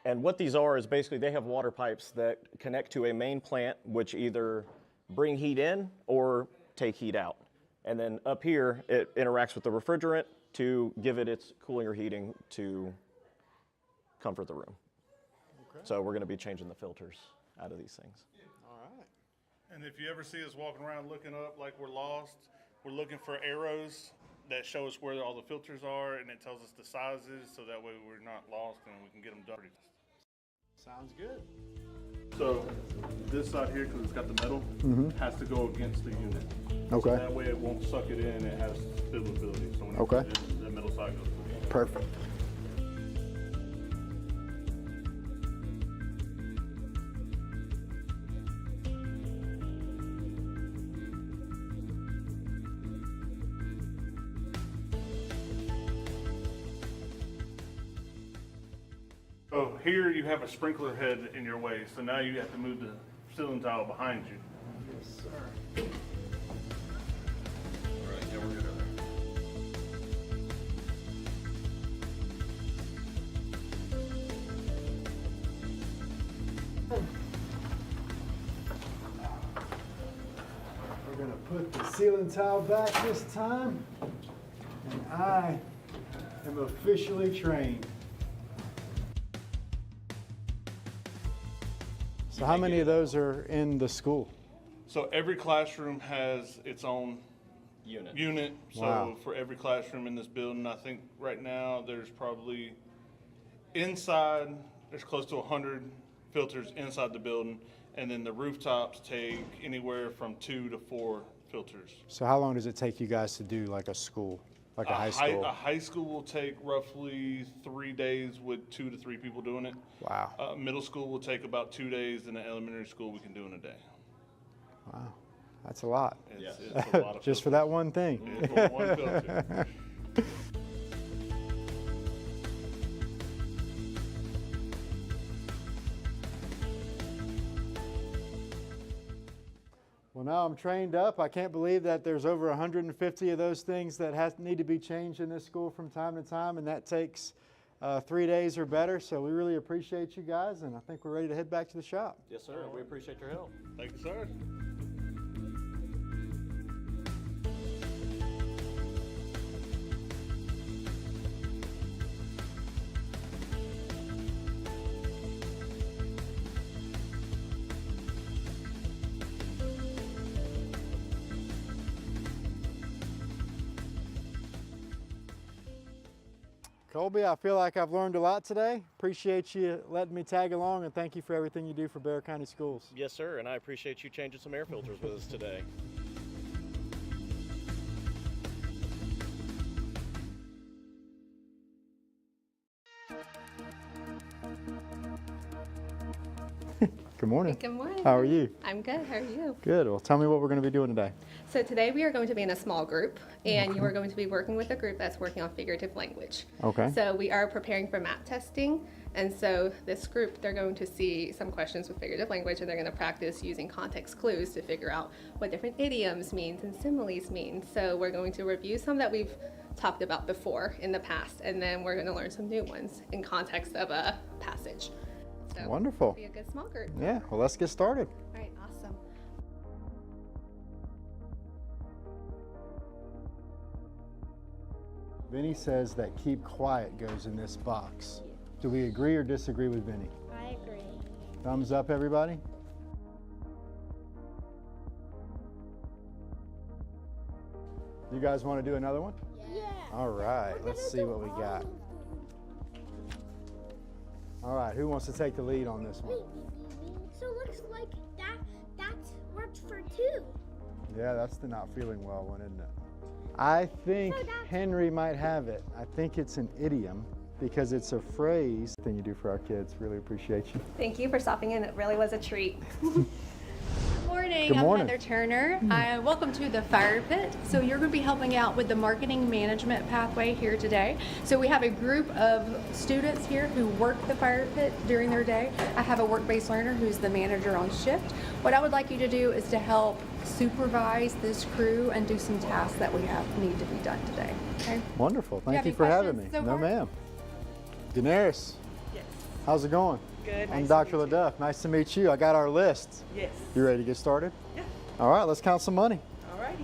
And what these are is basically they have water pipes that connect to a main plant, which either bring heat in or take heat out. And then up here, it interacts with the refrigerant to give it its cooling or heating to comfort the room. Okay. So we're going to be changing the filters out of these things. And if you ever see us walking around looking up like we're lost, we're looking for arrows that show us where all the filters are, and it tells us the sizes, so that way we're not lost and we can get them done. Sounds good. So this side here, because it's got the metal, has to go against the unit. Okay. So that way it won't suck it in. It has stability. So when Okay. the metal side goes to the unit. Perfect. So here you have a sprinkler head in your way, so now you have to move the ceiling tile behind you. Yes, sir. All right, yeah, we're good. We're gonna put the ceiling tile back this time, and I am officially trained. So how many of those are in the school? So every classroom has its own unit. So Wow. for every classroom in this building, I think right now there's probably inside, there's close to 100 filters inside the building. And then the rooftops take anywhere from 2 to 4 filters. So how long does it take you guys to do like a school, like a high school? A high school will take roughly 3 days with 2 to 3 people doing it. Wow. Middle school will take about 2 days, and the elementary school we can do in a day. Wow. That's a lot. It's a lot of Just for filters. that one thing. Yeah, for one filter. Well, now I'm trained up. I can't believe that there's over 150 of those things that need to be changed in this school from time to time, and that takes 3 days or better. So we really appreciate you guys, and I think we're ready to head back to the shop. Yes, sir. We appreciate your help. Thank you, sir. Colby, I feel like I've learned a lot today. Appreciate you letting me tag along, and thank you for everything you do for Bexar County Schools. Yes, sir. And I appreciate you changing some air filters with us today. Good morning. Good morning. How are you? I'm good. How are you? Good. Well, tell me what we're going to be doing today. So today we are going to be in a small group, and you are going to be working with a group that's working on figurative language. Okay. So we are preparing for MAP testing, and so this group, they're going to see some questions with figurative language, and they're going to practice using context clues to figure out what different idioms means and similes mean. So we're going to review some that we've talked about before in the past, and then we're going to learn some new ones in context of a passage. So Wonderful. it'll be a good small group. Yeah, well, let's get started. All right, awesome. Vinny says that keep quiet goes in this box. Do we agree or disagree with Vinny? I agree. Thumbs up, everybody. You guys want to do another one? Yeah. All right, let's see what we got. All right, who wants to take the lead on this one? So it looks like that works for 2. Yeah, that's the not feeling well one, isn't it? I think Henry might have it. I think it's an idiom because it's a phrase. Thing you do for our kids. Really appreciate you. Thank you for stopping in. It really was a treat. For morning. Good morning. I'm Heather Turner. Welcome to the Fire Pit. So you're going to be helping out with the marketing management pathway here today. So we have a group of students here who work the Fire Pit during their day. I have a work-based learner who's the manager on shift. What I would like you to do is to help supervise this crew and do some tasks that we need to be done today. Okay? Wonderful. have Thank you any for having me. questions so No, far? ma'am. Daenerys. Yes. How's it going? Good. I'm Dr. LaDuff. Nice to meet you. I got our list. Yes. You ready to get started? Yeah. All right, let's count some money. All righty.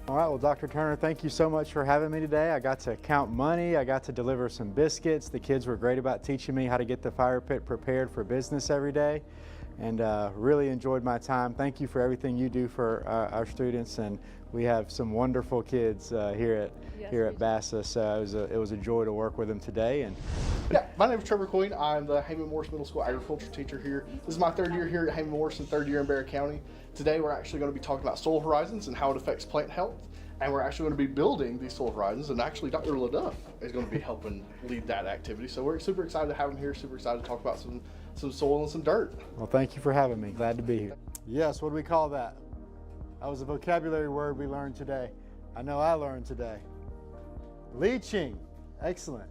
All right, well, Dr. Turner, thank you so much for having me today. I got to count money. I got to deliver some biscuits. The kids were great about teaching me how to get the fire pit prepared for business every day, and really enjoyed my time. Thank you for everything you do for our students, and we have some wonderful kids here at BASA, so it was a joy to work with them today. And yeah, my name is Trevor Queen. I'm the Heyman Morris Middle School agriculture teacher here. This is my third year here at Heyman Morris and third year in Bexar County. Today we're actually going to be talking about soil horizons and how it affects plant health. And we're actually going to be building these soil horizons, and actually Dr. LaDuff is going to be helping lead that activity. So we're super excited to have him here, super excited to talk about some soil and some dirt. well, thank you for having me. Glad to be here. Yes, what do we call that? That was a vocabulary word we learned today. I know I learned today. Leaching. Excellent.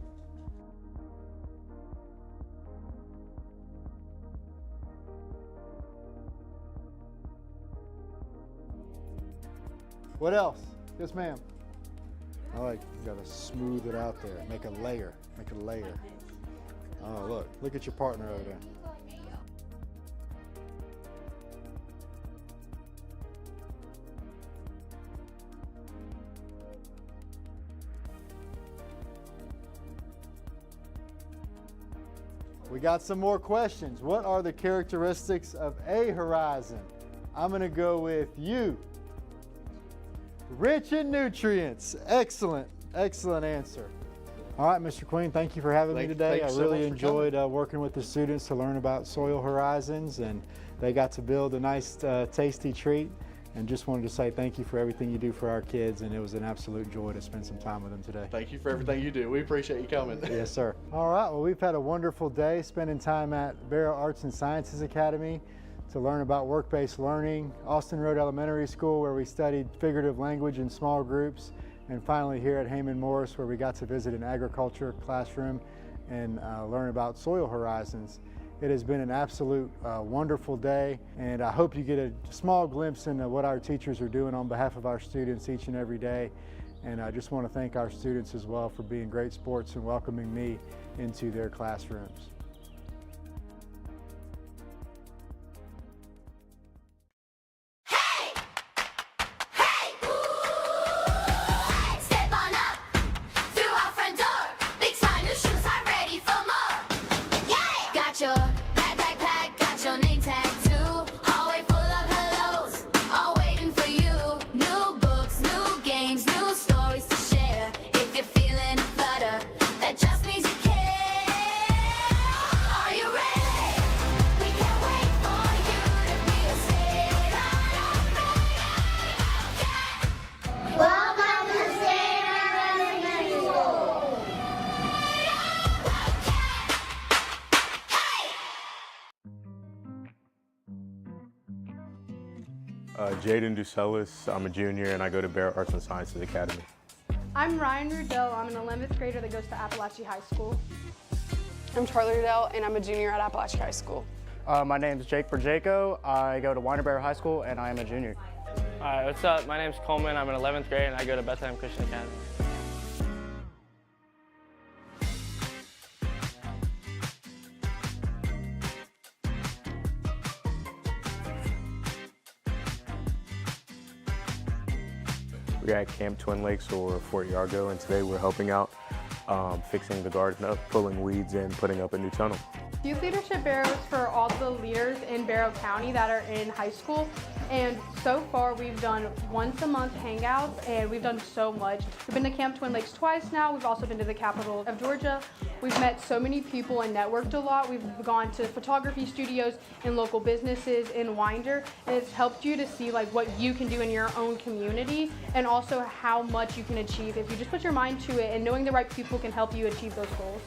What else? Yes, ma'am. I like, you gotta smooth it out there. Make a layer. Make a layer. Oh, look at your partner over there. We got some more questions. What are the characteristics of a horizon? I'm gonna go with you. Rich in nutrients. Excellent, excellent answer. All right, Mr. Queen, thank you for having me today. I really enjoyed working with the students to learn about soil horizons, and they got to build a nice, tasty treat. And just wanted to say thank you for everything you do for our kids, and it was an absolute joy to spend some time with them today. Thank you for everything you do. We appreciate you coming. Yes, sir. All right, well, we've had a wonderful day spending time at Bexar Arts and Sciences Academy to learn about work-based learning, Austin Road Elementary School, where we studied figurative language in small groups, and finally here at Heyman Morris, where we got to visit an agriculture classroom and learn about soil horizons. It has been an absolute wonderful day, and I hope you get a small glimpse into what our teachers are doing on behalf of our students each and every day. And I just want to thank our students as well for being great sports and welcoming me into their classrooms. Jaden Ducelis, I'm a junior and I go to Bexar Arts and Sciences Academy. I'm Ryan Rudell, I'm an 11th grader that goes to Appalachia High School. I'm Charlie Rudell and I'm a junior at Appalachia High School. My name is Jake Berjaco, I go to Weinberg High School and I am a junior. Hi, what's up? My name's Coleman, I'm in 11th grade and I go to Bethlehem Christian Academy. We're at Camp Twin Lakes or Fort Yargo, and today we're helping out fixing the garden up, pulling weeds, and putting up a new tunnel. Youth Leadership Barrow is for all the leaders in Barrow County that are in high school. And so far we've done once a month hangouts and we've done so much. We've been to Camp Twin Lakes twice now. We've also been to the capital of Georgia. We've met so many people and networked a lot. We've gone to photography studios and local businesses in Winder, and it's helped you to see like what you can do in your own community and also how much you can achieve if you just put your mind to it, and knowing the right people can help you achieve those goals.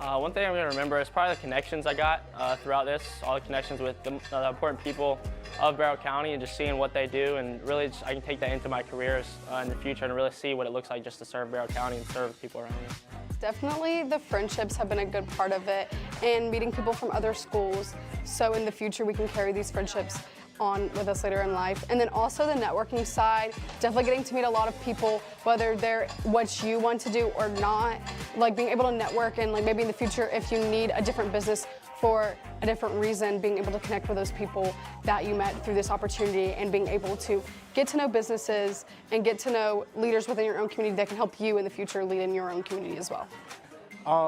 One thing I'm going to remember is probably the connections I got throughout this, all the connections with the important people of Barrow County and just seeing what they do, and really just, I can take that into my careers in the future and really see what it looks like just to serve Barrow County and serve the people around me. Definitely the friendships have been a good part of it, and meeting people from other schools, so in the future we can carry these friendships on with us later in life. And then also the networking side, definitely getting to meet a lot of people, whether they're what you want to do or not, like being able to network, and like maybe in the future if you need a different business for a different reason, being able to connect with those people that you met through this opportunity, and being able to get to know businesses and get to know leaders within your own community that can help you in the future lead in your own community as well.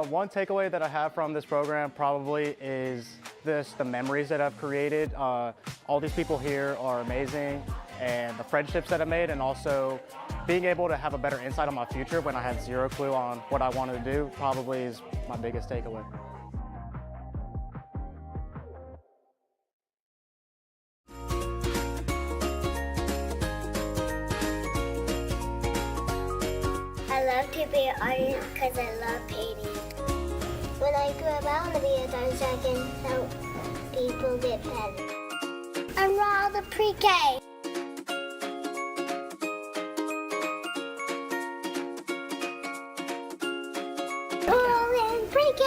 One takeaway that I have from this program probably is the memories that I've created. All these people here are amazing, and the friendships that I made, and also being able to have a better insight on my future when I had zero clue on what I wanted to do probably is my biggest takeaway. I love to be an artist because I love painting. When I grow up, I want to be a artist so I can help people get better. I'm the pre-K. We're in pre-K.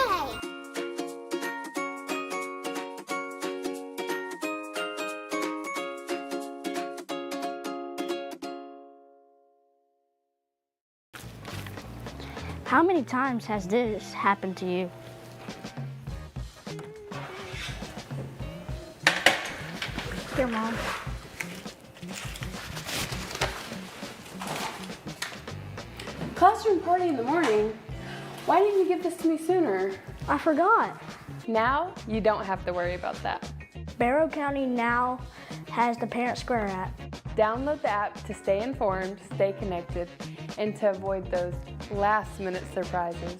How many times has this happened to you? Here, Mom. Classroom party in the morning? Why didn't you give this to me sooner? I forgot. Now you don't have to worry about that. Barrow County now has the Parent Square app. Download the app to stay informed, stay connected, and to avoid those last-minute surprises.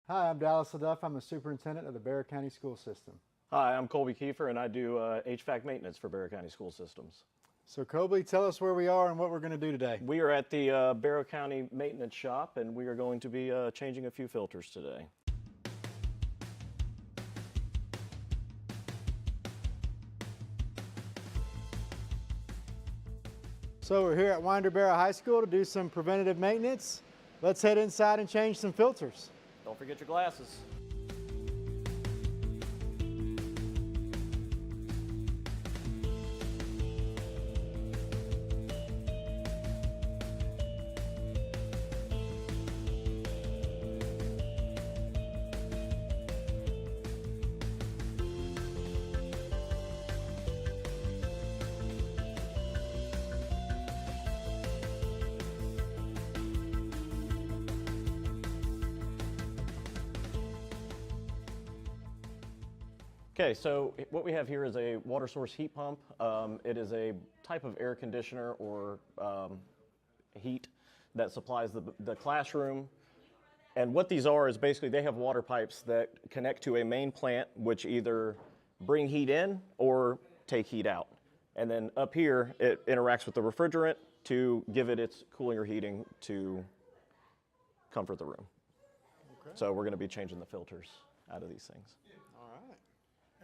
Hi, I'm Dallas LaDuff. I'm the superintendent of the Barrow County School System. Hi, I'm Colby Kiefer, and I do HVAC maintenance for Barrow County School Systems. So Colby, tell us where we are and what we're going to do today. We are at the Barrow County Maintenance Shop, and we are going to be changing a few filters today. So we're here at Winder Barrow High School to do some preventative maintenance. Let's head inside and change some filters. Don't forget your glasses. Okay, so what we have here is a water source heat pump. It is a type of air conditioner or heat that supplies the classroom. And what these are is basically they have water pipes that connect to a main plant, which either bring heat in or take heat out. And then up here, it interacts with the refrigerant to give it its cooling or heating to comfort the room. Okay. So we're going to be changing the filters out of these things.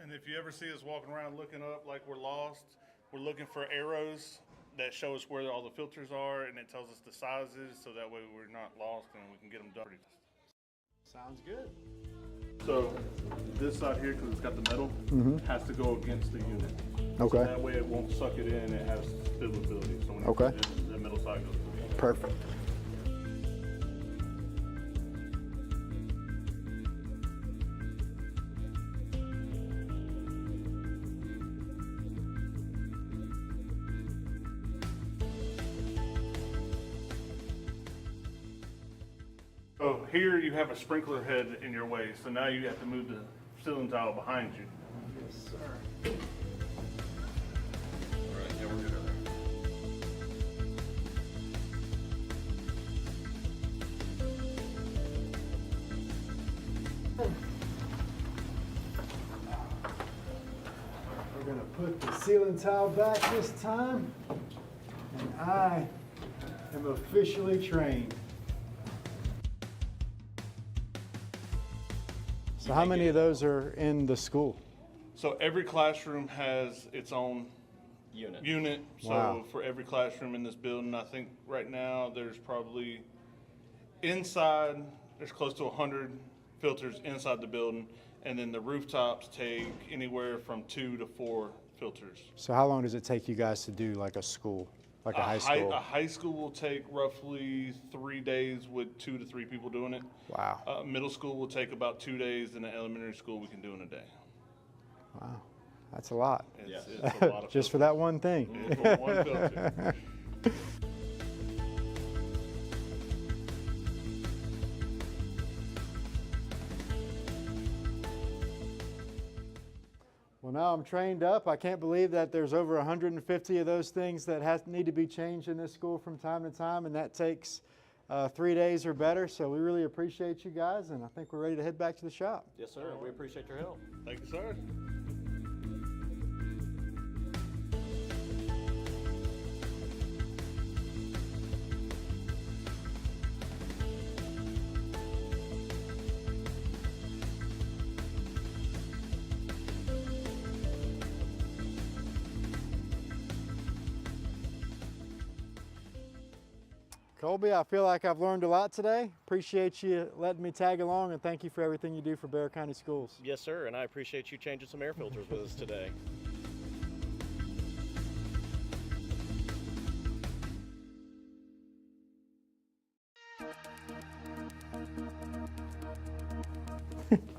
And if you ever see us walking around looking up like we're lost, we're looking for arrows that show us where all the filters are, and it tells us the sizes, so that way we're not lost and we can get them done pretty fast. Sounds good. So this side here, because it's got the metal, has to go against the unit. Okay. So that way it won't suck it in. It has stability. So when Okay. the metal side goes to the unit. Perfect. here you have a sprinkler head in your way, so now you have to move the ceiling tile behind you. Yes, sir. All right, yeah, we're good. We're gonna put the ceiling tile back this time, and I am officially trained. So how many of those are in the school? So every classroom has its own unit. So Wow. for every classroom in this building, I think right now there's probably inside, there's close to 100 filters inside the building. And then the rooftops take anywhere from 2 to 4 filters. So how long does it take you guys to do like a school, like a high school? A high school will take roughly 3 days with 2 to 3 people doing it. Wow. Middle school will take about 2 days, and the elementary school we can do in a day. Wow, that's a lot. It's a lot of Just for that one thing. Yeah, for one filter. Well, now I'm trained up. I can't believe that there's over 150 of those things that need to be changed in this school from time to time, and that takes 3 days or better. So we really appreciate you guys, and I think we're ready to head back to the shop. Yes, sir. We appreciate your help. Thank you, sir. Colby, I feel like I've learned a lot today. Appreciate you letting me tag along, and thank you for everything you do for Bexar County Schools. Yes, sir. And I appreciate you changing some air filters with us today.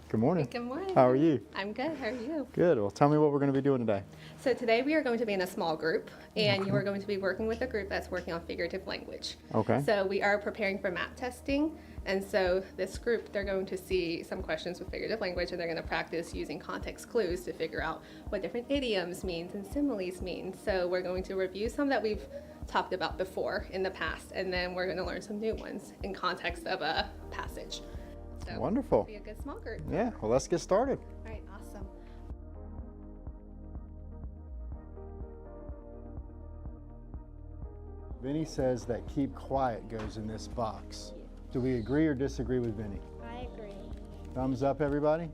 Good morning. Good morning. How are you? I'm good. How are you? Good. Well, tell me what we're going to be doing today. So today we are going to be in a small group, and you are going to be working with a group that's working on figurative language. Okay. So we are preparing for MAT testing, and so this group, they're going to see some questions with figurative language, and they're going to practice using context clues to figure out what different idioms means and similes mean. So we're going to review some that we've talked about before in the past, and then we're going to learn some new ones in context of a passage. So Wonderful. It'll be a good small group. Yeah, well, let's get started. All right, awesome. Vinny says that keep quiet goes in this box. Do we agree or disagree with Vinny? I agree. Thumbs up, everybody.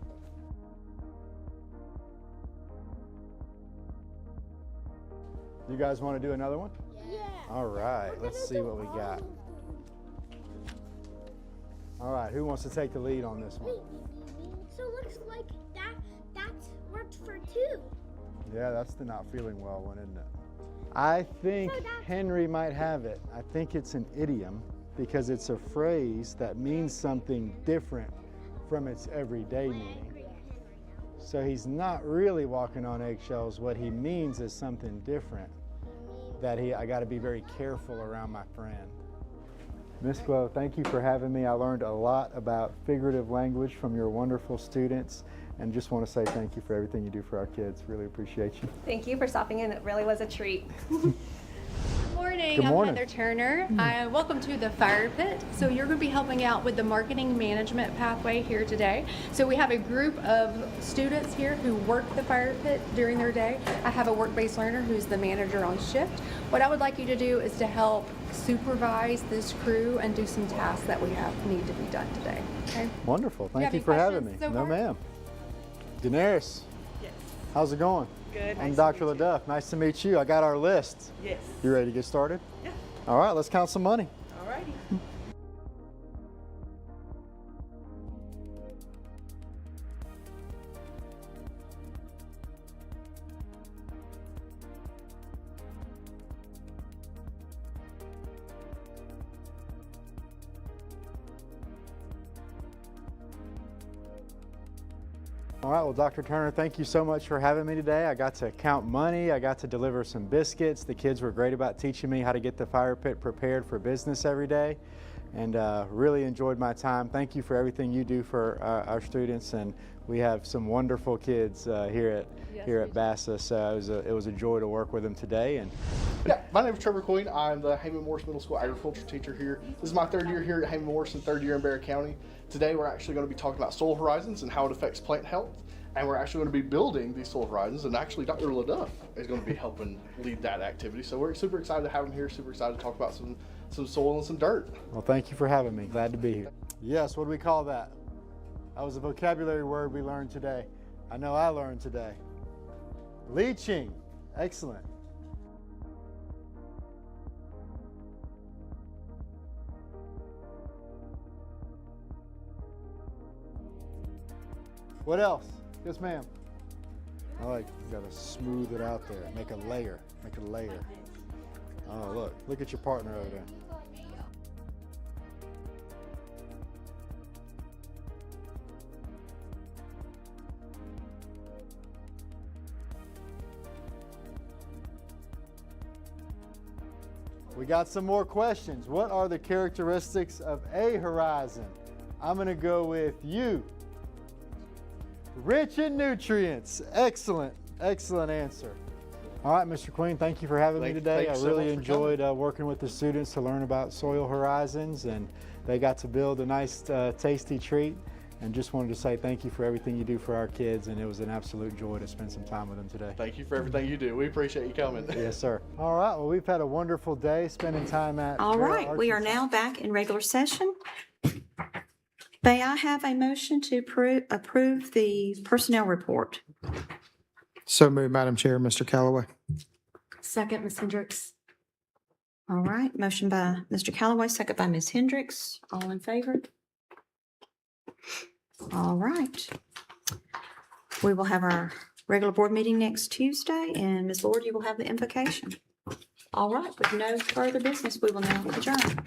You guys want to do another one? Yeah. All right, let's see what we got. All right, who wants to take the lead on this one? So it looks like that's worked for 2. Yeah, that's the not feeling well one, isn't it? I think Henry might have it. I think it's an idiom because it's a phrase that means something different from its everyday meaning. So he's not really walking on eggshells. What he means is something different. I got to be very careful around my friend. Miss Glow, thank you for having me. I learned a lot about figurative language from your wonderful students, and just want to say thank you for everything you do for our kids. Really appreciate you. Thank you for stopping in. It really was a treat. Morning. Good morning. I'm Heather Turner. Welcome to the Fire Pit. So you're going to be helping out with the marketing management pathway here today. So we have a group of students here who work the fire pit during their day. I have a work-based learner who's the manager on shift. What I would like you to do is to help supervise this crew and do some tasks that we need to be done today. Okay? Wonderful. have Thank you any for having me. questions so No, far? ma'am. Daenerys. Yes. How's it going? Good. I'm Nice Dr. to meet you. LaDuff. Nice to meet you. I got our list. Yes. You ready to get started? Yeah. All right, let's count some money. All righty. All right, well, Dr. Turner, thank you so much for having me today. I got to count money. I got to deliver some biscuits. The kids were great about teaching me how to get the fire pit prepared for business every day. and really enjoyed my time. Thank you for everything you do for our students, and we have some wonderful kids here at BCSS. So it was a joy to work with them today. And yeah, my name is Trevor Queen. I'm the Heyman Morris Middle School agriculture teacher here. This is my 3rd year here at Heyman Morris and 3rd year in Bexar County. Today we're actually going to be talking about soil horizons and how it affects plant health. And we're actually going to be building these soil horizons, and actually Dr. LaDuff is going to be helping lead that activity. So we're super excited to have him here, super excited to talk about some soil and some dirt. well, thank you for having me. Glad to be here. Yes, what do we call that? That was a vocabulary word we learned today. I know I learned today. Leaching. Excellent. What else? Yes, ma'am. I like, you gotta smooth it out there. Make a layer. Make a layer. Oh, look at your partner over there. We got some more questions. What are the characteristics of a horizon? I'm gonna go with you. Rich in nutrients. Excellent, excellent answer. All right, Mr. Queen, thank you for having me today. I really enjoyed working with the students to learn about soil horizons, and they got to build a nice, tasty treat. And just wanted to say thank you for everything you do for our kids, and it was an absolute joy to spend some time with them today. Thank you for everything you do. We appreciate you coming. Yes, sir. All right, well, we've had a wonderful day spending time at All right, we are now back in regular session. May I have a motion to approve the personnel report? So moved, Madam Chair. Mr. Callaway. Second, Ms. Hendricks. All right, motion by Mr. Callaway, second by Ms. Hendricks. All in favor? All right. We will have our regular board meeting next Tuesday, and Ms. Lord, you will have the invocation. All right, with no further business, we will now adjourn.